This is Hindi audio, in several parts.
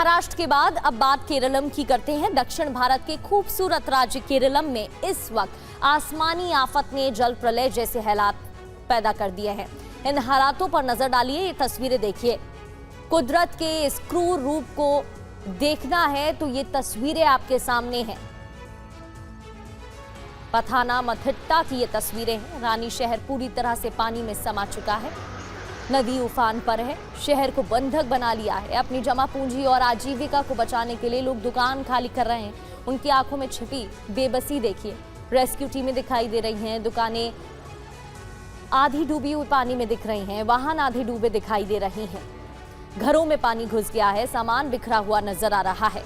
महाराष्ट्र के बाद अब बात केरलम की करते हैं। दक्षिण भारत के खूबसूरत राज्य केरलम में इस वक्त आसमानी आफत ने जल प्रलय जैसे हालात पैदा कर दिए हैं। इन हालातों पर नजर डालिए, ये तस्वीरें देखिए। कुदरत के इस क्रूर रूप को देखना है तो ये तस्वीरें आपके सामने हैं। पथानामथिट्टा की ये तस्वीरें हैं। रानी शहर पूरी तरह से पानी में समा चुका है। नदी उफान पर है। शहर को बंधक बना लिया है। अपनी जमा पूंजी और आजीविका को बचाने के लिए लोग दुकान खाली कर रहे हैं। उनकी आंखों में छिपी बेबसी देखिए। रेस्क्यू टीमें दिखाई दे रही हैं। दुकानें आधी डूबी हुई पानी में दिख रही हैं। वाहन आधे डूबे दिखाई दे रहे हैं। घरों में पानी घुस गया है। सामान बिखरा हुआ नजर आ रहा है।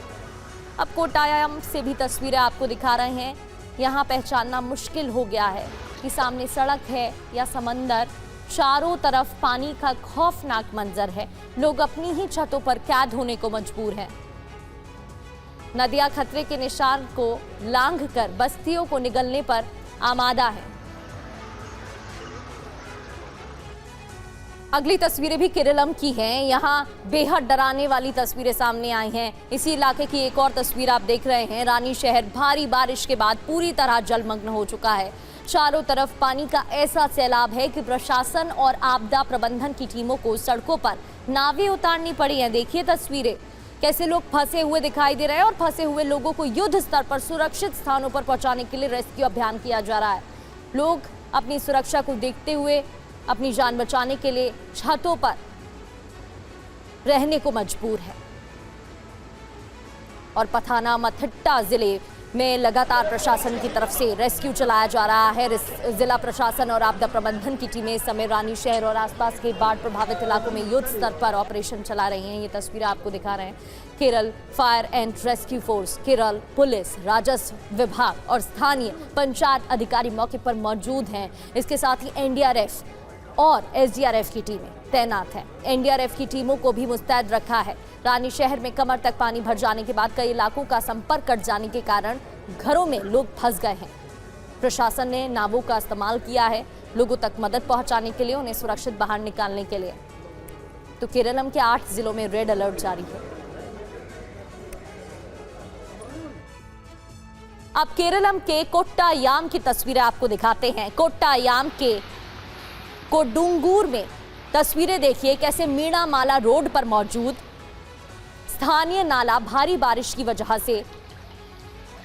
अब कोट्टायम से भी तस्वीरें आपको दिखा रहे हैं। यहाँ पहचानना मुश्किल हो गया है कि सामने सड़क है या समंदर। चारों तरफ पानी का खौफनाक मंजर है। लोग अपनी ही छतों पर कैद होने को मजबूर हैं। नदियां खतरे के निशान को लांघकर बस्तियों को निगलने पर आमादा है। अगली तस्वीरें भी केरलम की हैं। यहाँ बेहद डराने वाली तस्वीरें सामने आई हैं। इसी इलाके की एक और तस्वीर आप देख रहे हैं। रानी शहर भारी बारिश के बाद पूरी तरह जलमग्न हो चुका है। चारों तरफ पानी का ऐसा सैलाब है कि प्रशासन और आपदा प्रबंधन की टीमों को सड़कों पर नावें उतारनी पड़ी हैं। देखिए तस्वीरें, कैसे लोग फंसे हुए दिखाई दे रहे हैं और फंसे हुए लोगों को युद्ध स्तर पर सुरक्षित स्थानों पर पहुंचाने के लिए रेस्क्यू अभियान किया जा रहा है। लोग अपनी सुरक्षा को देखते हुए अपनी जान बचाने के लिए छतों पर रहने को मजबूर है। और पथानामथिट्टा जिले में लगातार प्रशासन की तरफ से रेस्क्यू चलाया जा रहा है। जिला प्रशासन और आपदा प्रबंधन की टीमें इस समय रानी शहर और आसपास के बाढ़ प्रभावित इलाकों में युद्ध स्तर पर ऑपरेशन चला रही हैं। ये तस्वीरें आपको दिखा रहे हैं। Kerala fire and rescue force, Kerala police, राजस्व विभाग और स्थानीय पंचायत अधिकारी मौके पर मौजूद हैं। इसके साथ ही एनडीआरएफ और एसडीआरएफ की टीमें तैनात हैं। एनडीआरएफ की टीमों को भी मुस्तैद रखा है। रानी शहर में कमर तक पानी भर जाने के बाद कई इलाकों का संपर्क कट जाने के कारण घरों में लोग फंस गए हैं। प्रशासन ने नावों का इस्तेमाल किया है लोगों तक मदद पहुंचाने के लिए, उन्हें सुरक्षित बाहर निकालने के लिए। तो केरलम के 8 जिलों में रेड अलर्ट जारी है। अब केरलम के कोट्टायाम की तस्वीरें आपको दिखाते हैं। कोट्टायाम के कोडुंगूर में तस्वीरें देखिए, कैसे मीणामाला रोड पर मौजूद स्थानीय नाला भारी बारिश की वजह से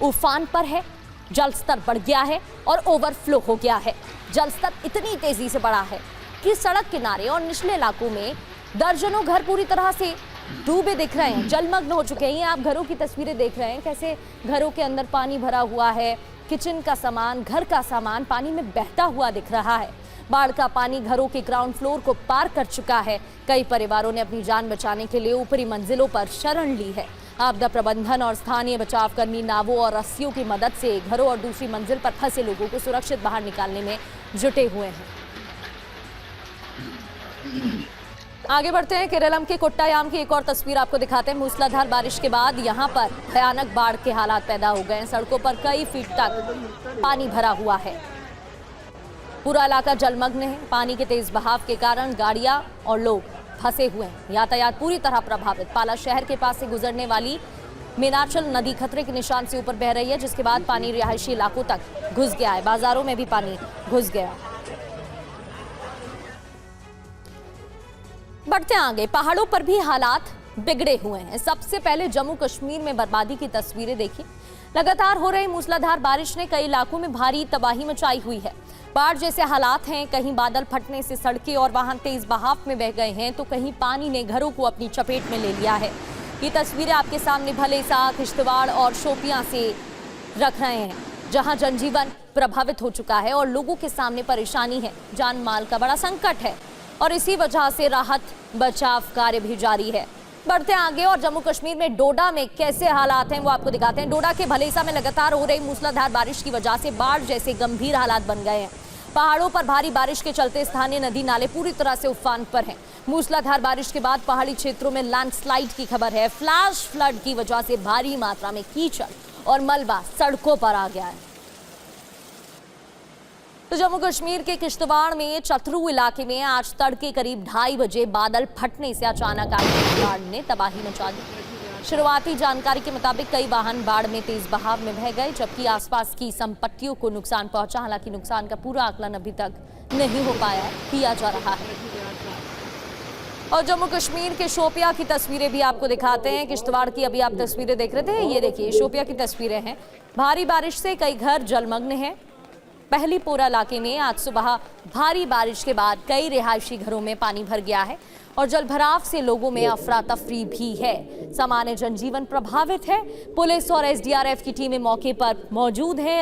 उफान पर है। जलस्तर बढ़ गया है और ओवरफ्लो हो गया है। जलस्तर इतनी तेजी से बढ़ा है कि सड़क किनारे और निचले इलाकों में दर्जनों घर पूरी तरह से डूबे दिख रहे हैं, जलमग्न हो चुके हैं। ये आप घरों की तस्वीरें देख रहे हैं, कैसे घरों के अंदर पानी भरा हुआ है। किचन का सामान, घर का सामान पानी में बहता हुआ दिख रहा है। बाढ़ का पानी घरों के ग्राउंड फ्लोर को पार कर चुका है। कई परिवारों ने अपनी जान बचाने के लिए ऊपरी मंजिलों पर शरण ली है। आपदा प्रबंधन और स्थानीय बचाव कर्मी नावों और रस्सियों की मदद से घरों और दूसरी मंजिल पर फंसे लोगों को सुरक्षित बाहर निकालने में जुटे हुए हैं। आगे बढ़ते हैं। केरलम के कोट्टायाम की एक और तस्वीर आपको दिखाते हैं। मूसलाधार बारिश के बाद यहां पर भयानक बाढ़ के हालात पैदा हो गए हैं। सड़कों पर कई फीट तक पानी भरा हुआ है। पूरा इलाका जलमग्न है। पानी के तेज बहाव के कारण गाड़ियां और लोग फंसे हुए हैं। यातायात पूरी तरह प्रभावित। पाला शहर के पास से गुजरने वाली मीनाचल नदी खतरे के निशान से ऊपर बह रही है, जिसके बाद पानी रिहायशी इलाकों तक घुस गया है। बाजारों में भी पानी घुस गया। बढ़ते आगे, पहाड़ों पर भी हालात बिगड़े हुए हैं। सबसे पहले जम्मू कश्मीर में बर्बादी की तस्वीरें देखिए। लगातार हो रही मूसलाधार बारिश ने कई इलाकों में भारी तबाही मचाई हुई है। बाढ़ जैसे हालात हैं। कहीं बादल फटने से सड़कें और वाहन तेज बहाव में बह गए हैं, तो कहीं पानी ने घरों को अपनी चपेट में ले लिया है। ये तस्वीरें आपके सामने भलेसा, किश्तवाड़ और शोपियां से रख रहे हैं, जहां जनजीवन प्रभावित हो चुका है और लोगों के सामने परेशानी है। जान माल का बड़ा संकट है और इसी वजह से राहत बचाव कार्य भी जारी है। बढ़ते आगे और जम्मू कश्मीर में डोडा में कैसे हालात हैं वो आपको दिखाते हैं। डोडा के भलेसा में लगातार हो रही मूसलाधार बारिश की वजह से बाढ़ जैसे गंभीर हालात बन गए हैं। पहाड़ों पर भारी बारिश के चलते स्थानीय नदी नाले पूरी तरह से उफान पर हैं। मूसलाधार बारिश के बाद पहाड़ी क्षेत्रों में लैंडस्लाइड की खबर है। फ्लैश फ्लड की वजह से भारी मात्रा में कीचड़ और मलबा सड़कों पर आ गया है। तो जम्मू कश्मीर के किश्तवाड़ में चतरू इलाके में आज तड़के करीब 2:30 बजे बादल फटने से अचानक आई बाढ़ ने तबाही मचा दी। शुरुआती जानकारी के मुताबिक कई वाहन बाढ़ में तेज बहाव में बह गए, जबकि आसपास की संपत्तियों को नुकसान पहुंचा। हालांकि नुकसान का पूरा आकलन अभी तक नहीं हो पाया है, किया जा रहा है। और जम्मू कश्मीर के शोपिया की तस्वीरें भी आपको दिखाते हैं। किश्तवाड़ की अभी आप तस्वीरें देख रहे थे, ये देखिए शोपिया की तस्वीरें हैं। भारी बारिश से कई घर जलमग्न हैं। पहली पोरा इलाके में आज सुबह भारी बारिश के बाद कई रिहायशी घरों में पानी भर गया है और जलभराव से लोगों में अफरा तफरी भी है। सामान्य जनजीवन प्रभावित है। पुलिस और एसडीआरएफ की टीमें मौके पर मौजूद हैं।